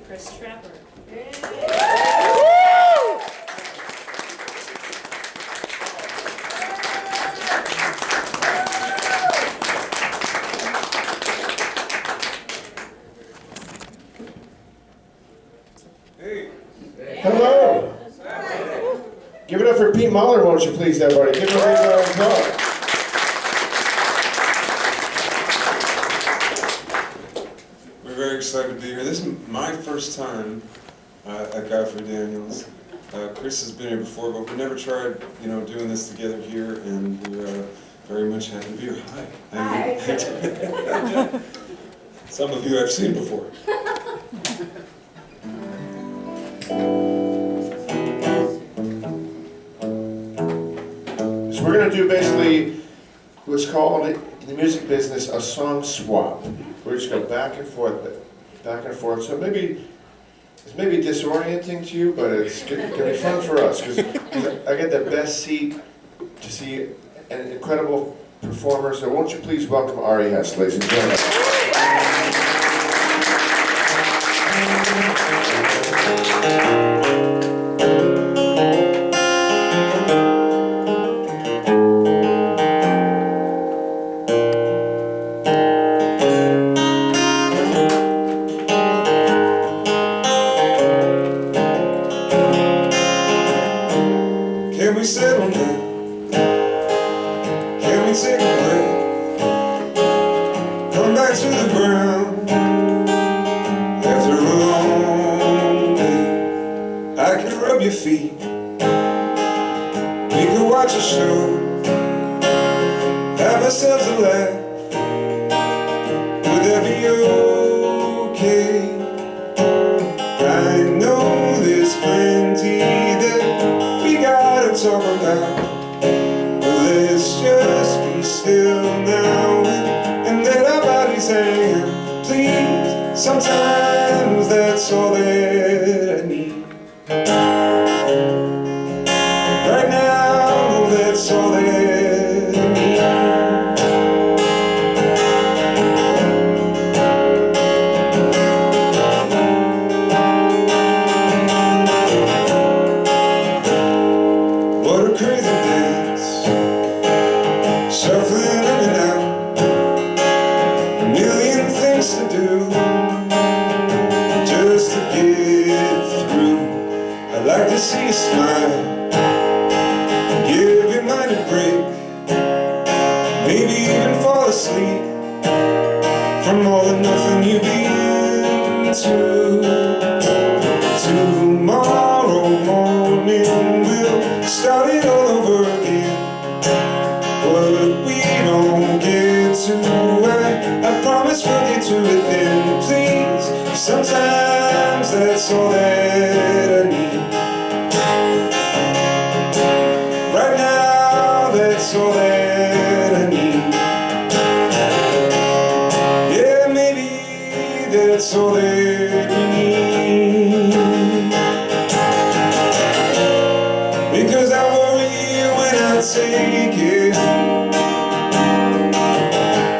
Chris Trapper. Hey. Hello. Give it up for Pete Muller, won't you please, everybody? Give him a big round of applause. We're very excited to be here. This is my first time at Godfrey Daniels. Chris has been here before, but we never tried, doing this together here, and we're very much happy to be here. Hi. Some of you I've seen before. So we're going to do basically what's called in the music business a song swap. We're just going back and forth, back and forth. So maybe it's maybe disorienting to you, but it's going to be fun for us because I get the best seat to see an incredible performer. So won't you please welcome Ari Hess, ladies and gentlemen. Can we settle now? Can we take a break? Come back to the ground after a long day. I can rub your feet. We could watch a show, have ourselves a laugh. Would that be okay? I know there's plenty that we gotta talk about, but let's just be still now and let our bodies hang out. Please, sometimes that's all that I need. Right now, that's all that I need. What a crazy dance, shuffling in and out, a million things to do, just to get through. I'd like to see you smile, give your mind a break, maybe even fall asleep from all the nothing you've been to. Tomorrow morning we'll start it all over again. What we don't get to, I promise we'll get to it then. Please, sometimes that's all that I need. Right now, that's all that I need. Yeah, maybe that's all that we need. Because I worry when I take it,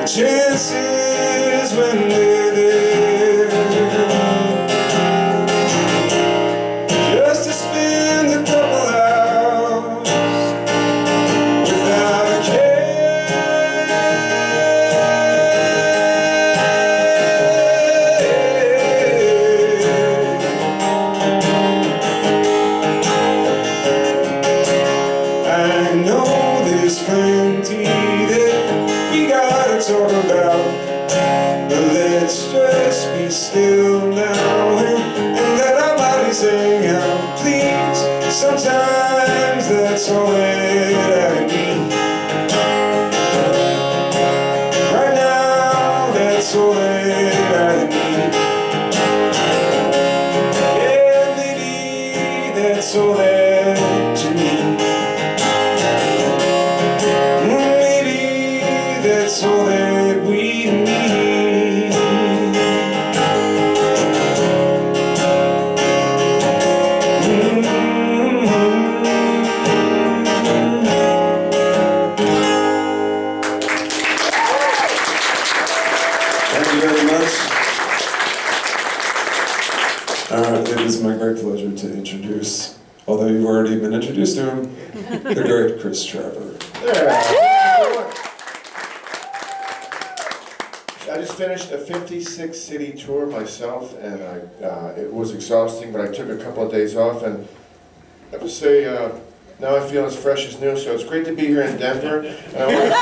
the chances when they're there, just to spend a couple hours without a I know there's plenty that we gotta talk about, but let's just be still now and let our bodies hang out. Please, sometimes that's all that I need. Right now, that's all that I need. Yeah, maybe that's all that you need. Maybe that's all that we need. Thank you very much. It is my great pleasure to introduce, although you've already been introduced to him, the great Chris Trevor. I just finished a 56-city tour myself, and it was exhausting, but I took a couple of days off, and I have to say, now I feel as fresh as new, so it's great to be here in Denver. And I want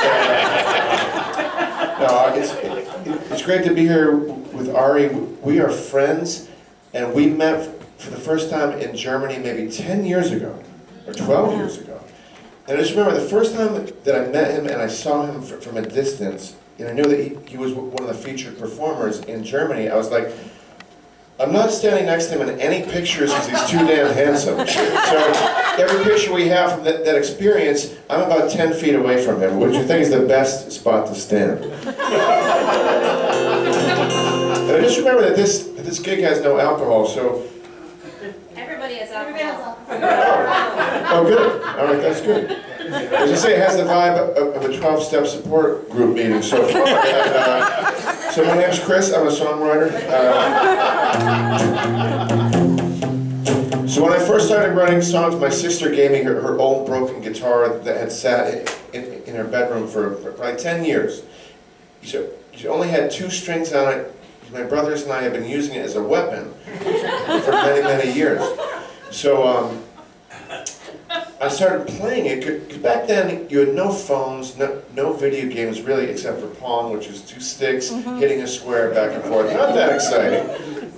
to say, it's great to be here with Ari. We are friends, and we met for the first time in Germany maybe 10 years ago, or 12 years ago. And I just remember the first time that I met him and I saw him from a distance, and I knew that he was one of the featured performers in Germany, I was like, I'm not standing next to him in any pictures because he's too damn handsome. So every picture we have from that experience, I'm about 10 feet away from him, which I think is the best spot to stand. And I just remember that this gig has no alcohol, so... Everybody has alcohol. Oh, good. All right, that's good. As I say, it has the vibe of a 12-step support group meeting so far. So my name's Chris, I'm a songwriter. So when I first started writing songs, my sister gave me her old broken guitar that had sat in her bedroom for probably 10 years. She only had 2 strings on it. My brothers and I have been using it as a weapon for many, many years. So I started playing it, because back then you had no phones, no video games really, except for Pong, which is 2 sticks, hitting a square back and forth. Not that exciting.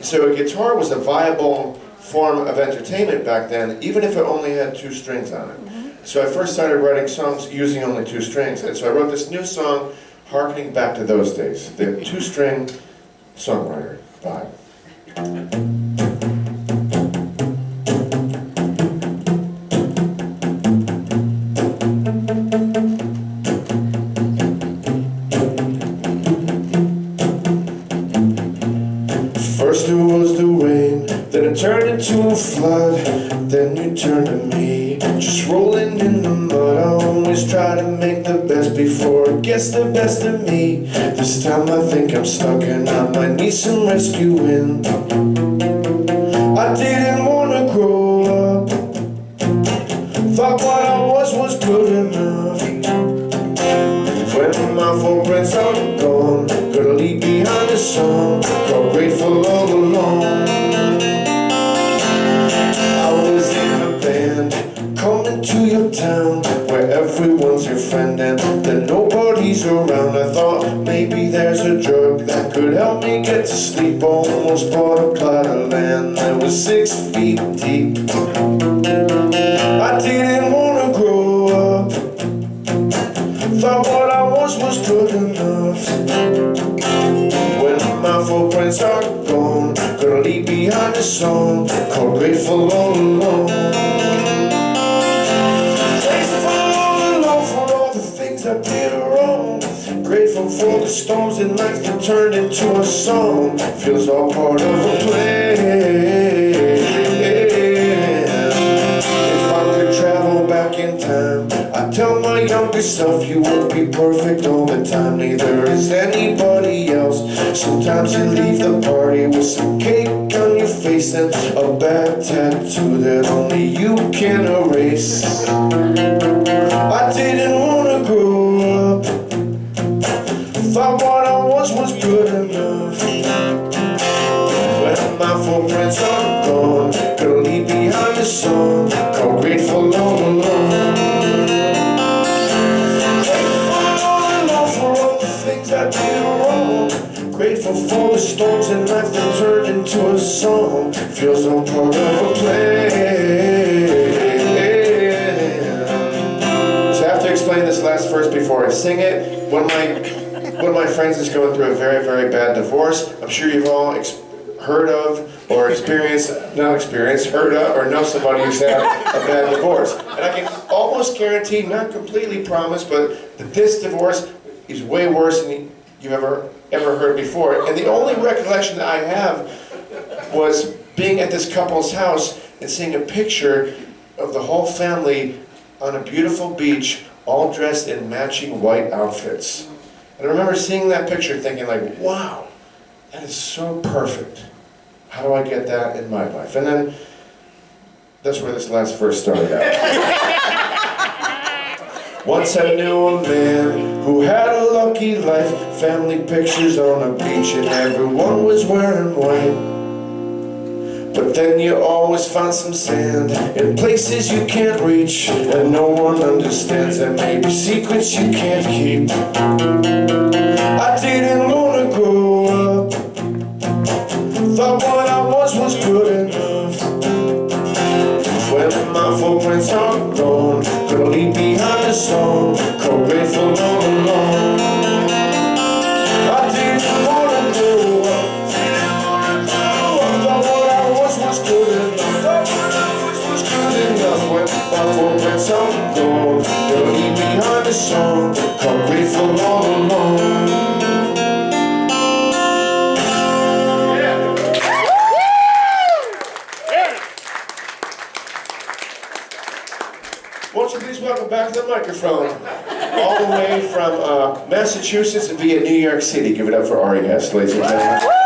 So a guitar was a viable form of entertainment back then, even if it only had 2 strings on it. So I first started writing songs using only 2 strings, and so I wrote this new song harkening back to those days, the 2-string songwriter vibe. First it was the rain, then it turned into a flood, then you turned to me, just rolling in the mud. I always try to make the best before it gets the best of me. This time I think I'm stuck and I might need some rescuing. I didn't want to grow up, thought what I was good enough. When my footprints are gone, gonna leave behind a song called Grateful All Alone. I was in a band, coming to your town, where everyone's your friend and then nobody's around. I thought maybe there's a drug that could help me get to sleep. Almost bought a plot of land that was 6 feet deep. I didn't want to grow up, thought what I was good enough. When my footprints are gone, gonna leave behind a song called Grateful All Alone. Grateful all alone for all the things I did wrong. Grateful for the storms in life that turned into a song. Feels all part of a plan. If I could travel back in time, I tell my younger self you won't be perfect all the time, neither is anybody else. Sometimes you leave the party with some cake on your face and a bad tattoo that only you can erase. I didn't want to grow up, thought what I was good enough. When my footprints are gone, gonna leave behind a song called Grateful All Alone. I did wrong. Grateful for the storms in life that turned into a song. Feels all part of a plan. So I have to explain this last verse before I sing it. One of my friends is going through a very, very bad divorce. I'm sure you've all heard of or experienced, heard of or know somebody who's had a bad divorce. And I can almost guarantee, not completely promise, but that this divorce is way worse than you've ever heard before. And the only recollection that I have was being at this couple's house and seeing a picture of the whole family on a beautiful beach, all dressed in matching white outfits. And I remember seeing that picture thinking like, wow, that is so perfect. how do I get that in my life? And then, that's where this last verse started out. Once I knew a man who had a lucky life, family pictures on a beach and everyone was wearing white. But then you always find some sand in places you can't reach, and no one understands that maybe secrets you can't keep. I didn't wanna grow up, thought what I was good enough. When my footprints are gone, gonna leave behind a song called Grateful All Alone. I didn't wanna grow up, thought what I was good enough. Thought what I was good enough. When my footprints are gone, gonna leave behind a song called Grateful All Alone. Won't you please welcome back to the microphone, all the way from Massachusetts via New York City. Give it up for Ari Hess, ladies and gentlemen.